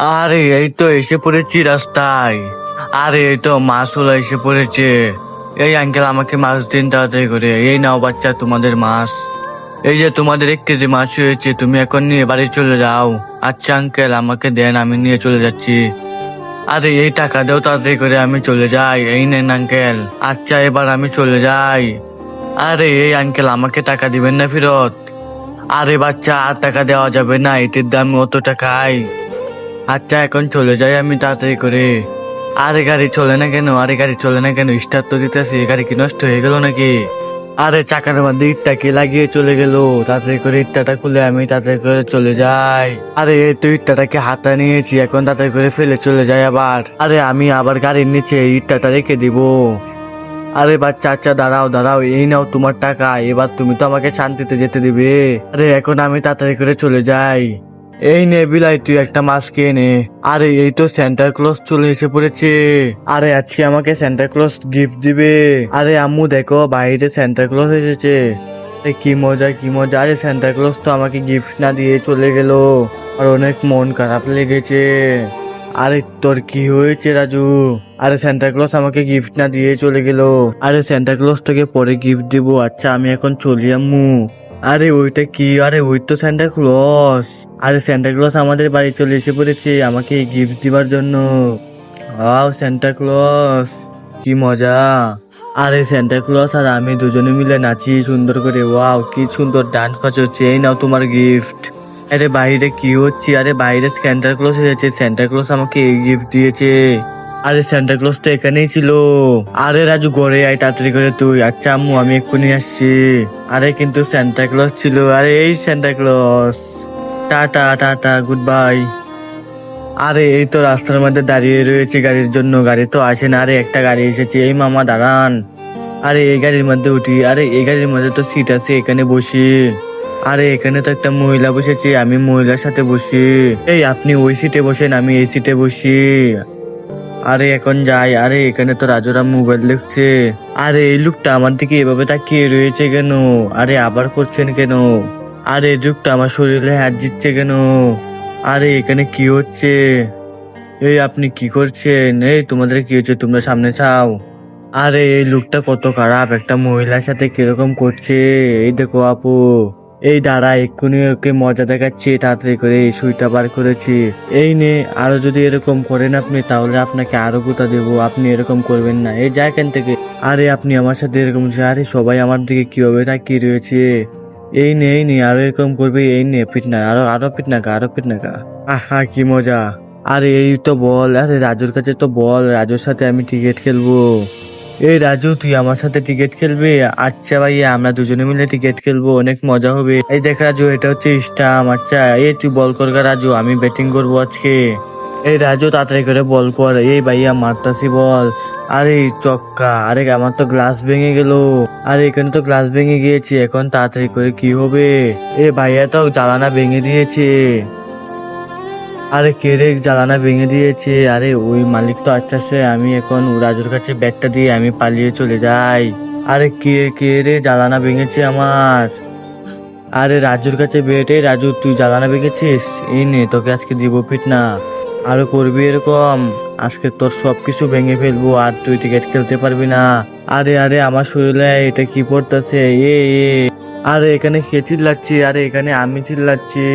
আরে এই তো এসে পড়েছি রাস্তায়। আরে এই তো মাছওয়ালা এসে পড়েছে। এই আঙ্কেল আমাকে মাছ দিন তাড়াতাড়ি করে। এই নাও বাচ্চা তোমাদের মাছ। এই যে তোমাদের 1 কেজি মাছ হয়েছে, তুমি এখন নিয়ে বাড়ি চলে যাও। আচ্ছা আঙ্কেল আমাকে দেন, আমি নিয়ে চলে যাচ্ছি। আরে এই টাকা দাও তাড়াতাড়ি করে, আমি চলে যাই। এই নেন আঙ্কেল। আচ্ছা এবার আমি চলে যাই। আরে এই আঙ্কেল আমাকে টাকা দিবেন না ফেরত? আরে বাচ্চা আর টাকা দেওয়া যাবে না, এটির দাম অত টাকাই। আচ্ছা এখন চলে যাই আমি তাড়াতাড়ি করে। আরে গাড়ি চলে না কেন? আরে গাড়ি চলে না কেন? স্টার্ট তো দিতেছি, গাড়ি কি নষ্ট হয়ে গেল নাকি? আরে চাকার মধ্যে ইটটা কে লাগিয়ে চলে গেল? তাড়াতাড়ি করে ইটটাটা খুলে আমি তাড়াতাড়ি করে চলে যাই। আরে এই তো ইটটাকে হাতে নিয়েছি, এখন তাড়াতাড়ি করে ফেলে চলে যাই আবার। আরে আমি আবার গাড়ির নিচে ইটটাটা রেখে দিব। আরে বাচ্চা আচ্ছা দাঁড়াও দাঁড়াও, এই নাও তোমার টাকা, এবার তুমি তো আমাকে শান্তিতে যেতে দিবে। আরে এখন আমি তাড়াতাড়ি করে চলে যাই। এই নে বিলাই, তুই একটা মাছ খেয়ে নে। আরে এই তো সেন্টা ক্লজ চলে এসে পড়েছে। আরে আজকে আমাকে সেন্টা ক্লজ গিফট দিবে। আরে আম্মু দেখো বাইরে সেন্টা ক্লজ এসেছে। আরে কি মজা কি মজা। আরে সেন্টা ক্লজ তো আমাকে গিফট না দিয়ে চলে গেল, আর অনেক মন খারাপ লেগেছে। আরে তোর কি হয়েছে রাজু? আরে সান্টা ক্লজ আমাকে গিফট না দিয়ে চলে গেল। আরে সান্টা ক্লজ তোকে পরে গিফট দিব। আচ্ছা আমি এখন চলি আম্মু। আরে ওইটা কি? আরে ওই তো সান্টা ক্লজ। আরে সান্টা ক্লজ আমাদের বাড়ি চলে এসে পড়েছে আমাকে গিফট দিবার জন্য। ওয়াও সান্টা ক্লজ, কি মজা। আরে সান্টা ক্লজ আর আমি দুজনে মিলে নাচি সুন্দর করে। ওয়াও কি সুন্দর ডান্স ফান্স হচ্ছে। এই নাও তোমার গিফট। আরে বাইরে কি হচ্ছে? আরে বাইরে সেন্টা ক্লজ এসেছে, সেন্টা ক্লজ আমাকে এই গিফট দিয়েছে। আরে সেন্টা ক্লজ তো এখানেই ছিল। আরে রাজু ঘরে আয় তাড়াতাড়ি করে তুই। আচ্ছা আম্মু আমি এক্ষুনি আসছি। আরে কিন্তু সেন্টা ক্লজ ছিল। আরে এই Santa Claus, tata tata good bye. আরে এই তো রাস্তার মধ্যে দাঁড়িয়ে রয়েছে গাড়ির জন্য, গাড়ি তো আসে না। আরে একটা গাড়ি এসেছে, এই মামা দাঁড়ান। আরে এই গাড়ির মধ্যে উঠি। আরে এই গাড়ির মধ্যে তো সিট আছে, এখানে বসি। আরে এখানে তো একটা মহিলা বসেছে, আমি মহিলার সাথে বসি। এই আপনি ওই সিটে বসেন, আমি এই সিটে বসি। আরে এখন যাই। আরে এখানে তো রাজুরা মোবাইল দেখছে। আরে এই লোকটা আমার দিকে এভাবে তাকিয়ে রয়েছে কেন? আরে আবার করছেন কেন? আরে এই লোকটা আমার শরীরে হাত দিচ্ছে কেন? আরে এখানে কি হচ্ছে? এই আপনি কি করছেন? এই তোমাদের কি হচ্ছে? তোমরা সামনে চাও। আরে এই লোকটা কত খারাপ, একটা মহিলার সাথে কিরকম করছে। এই দেখো আপু, এই দাঁড়া এক্ষুনি ওকে মজা দেখাচ্ছি, তাড়াতাড়ি করে এই সুইটা বার করেছি। এই নে, আরো যদি এরকম করেন আপনি তাহলে আপনাকে আরো গুতা দেবো। আপনি এরকম করবেন না, এই যা এখান থেকে। আরে আপনি আমার সাথে এরকম, আরে সবাই আমার দিকে কিভাবে তাকিয়ে রয়েছে। এই নে এই নে, আরো এরকম করবে। এই নে পিটনা, আরো আরো পিটনাকা, আরো পিটনাকা। আহা কি মজা। আরে এই তো বল, আরে রাজুর কাছে তো বল, রাজুর সাথে আমি টিকিট খেলবো। এই রাজু তুই আমার সাথে টিকিট খেলবি? আচ্ছা ভাইয়া আমরা দুজনে মিলে টিকিট খেলবো, অনেক মজা হবে। এই দেখ রাজু এটা হচ্ছে স্টাম্প। আচ্ছা এই তুই বল কর গা রাজু, আমি ব্যাটিং করবো আজকে। এই রাজু তাড়াতাড়ি করে বল কর। এই ভাইয়া মারতাছি বল। আরে চক্কা। আরে আমার তো গ্লাস ভেঙে গেল। আরে এখানে তো গ্লাস ভেঙে গিয়েছে, এখন তাড়াতাড়ি করে কি হবে? এ ভাইয়া তো জানালা ভেঙে দিয়েছে। আরে কে রে জ্বালানা ভেঙে দিয়েছে? আরে ওই মালিক তো আসতেছে, আমি এখন রাজুর কাছে ব্যাগটা দিয়ে আমি পালিয়ে চলে যাই। আরে কে কে রে জ্বালানা ভেঙেছে আমার? আরে রাজুর কাছে বেটে, রাজু তুই জ্বালানা ভেঙেছিস, এই নে তোকে আজকে দিব পিটনা। আরো করবি এরকম? আজকে তোর সবকিছু ভেঙে ফেলবো, আর তুই টিকিট খেলতে পারবি না। আরে আরে আমার শরীরে এটা কি পড়তেছে? এ আরে এখানে কে চিল্লাচ্ছি? আরে এখানে আমি চিল্লাচ্ছি।